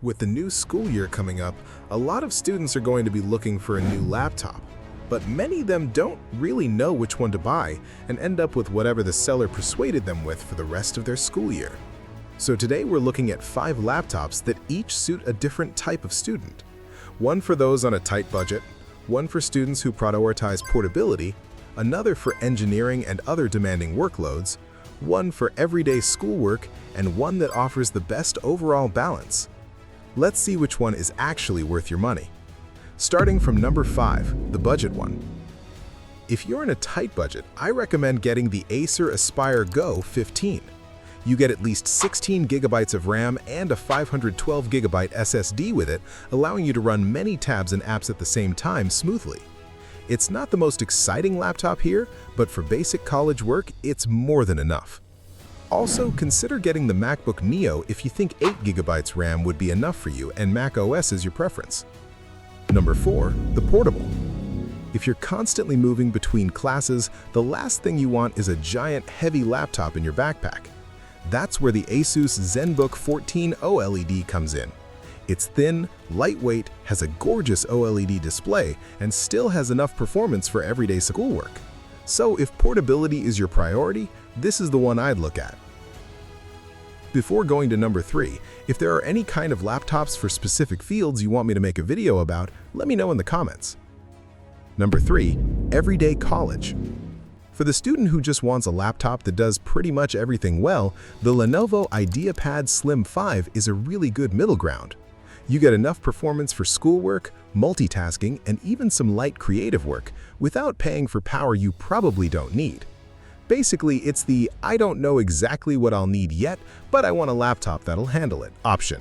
With the new school year coming up, a lot of students are going to be looking for a new laptop. But many of them don't really know which one to buy and end up with whatever the seller persuaded them with for the rest of their school year. So today we're looking at 5 laptops that each suit a different type of student. One for those on a tight budget, one for students who prioritize portability, another for engineering and other demanding workloads, one for everyday schoolwork, and one that offers the best overall balance. Let's see which one is actually worth your money. Starting from number 5, the budget one. If you're in a tight budget, I recommend getting the Acer Aspire Go 15. You get at least 16 gigabytes of RAM and a 512 gigabyte SSD with it, allowing you to run many tabs and apps at the same time smoothly. It's not the most exciting laptop here, but for basic college work, it's more than enough. Also, consider getting the MacBook Neo if you think 8 gigabytes RAM would be enough for you and Mac OS is your preference. Number 4, the portable. If you're constantly moving between classes, the last thing you want is a giant, heavy laptop in your backpack. That's where the Asus ZenBook 14 OLED comes in. It's thin, lightweight, has a gorgeous OLED display, and still has enough performance for everyday schoolwork. So if portability is your priority, this is the one I'd look at. Before going to number 3, if there are any kind of laptops for specific fields you want me to make a video about, let me know in the comments. Number 3, everyday college. For the student who just wants a laptop that does pretty much everything well, the Lenovo IdeaPad Slim 5 is a really good middle ground. You get enough performance for schoolwork, multitasking, and even some light creative work without paying for power you probably don't need. Basically, it's the "I don't know exactly what I'll need yet, but I want a laptop that'll handle it" option.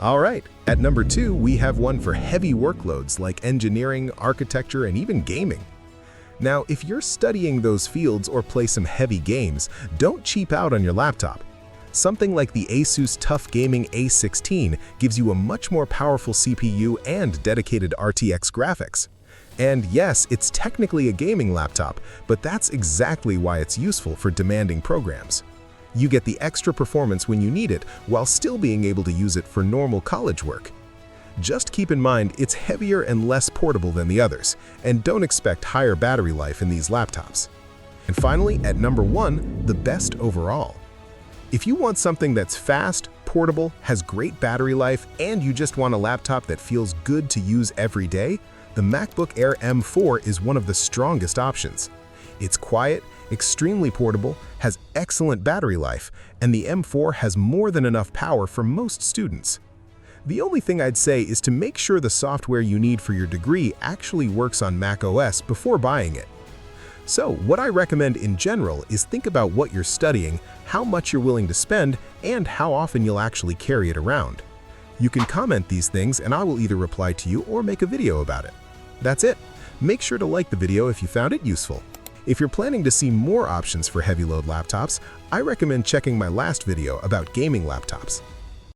Alright, at number 2, we have one for heavy workloads like engineering, architecture, and even gaming. Now, if you're studying those fields or play some heavy games, don't cheap out on your laptop. Something like the Asus TUF Gaming A16 gives you a much more powerful CPU and dedicated RTX graphics. And yes, it's technically a gaming laptop, but that's exactly why it's useful for demanding programs. You get the extra performance when you need it, while still being able to use it for normal college work. Just keep in mind it's heavier and less portable than the others, and don't expect higher battery life in these laptops. And finally, at number 1, the best overall. If you want something that's fast, portable, has great battery life, and you just want a laptop that feels good to use every day, the MacBook Air M4 is one of the strongest options. It's quiet, extremely portable, has excellent battery life, and the M4 has more than enough power for most students. The only thing I'd say is to make sure the software you need for your degree actually works on Mac OS before buying it. So, what I recommend in general is think about what you're studying, how much you're willing to spend, and how often you'll actually carry it around. You can comment these things and I will either reply to you or make a video about it. That's it. Make sure to like the video if you found it useful. If you're planning to see more options for heavy load laptops, I recommend checking my last video about gaming laptops.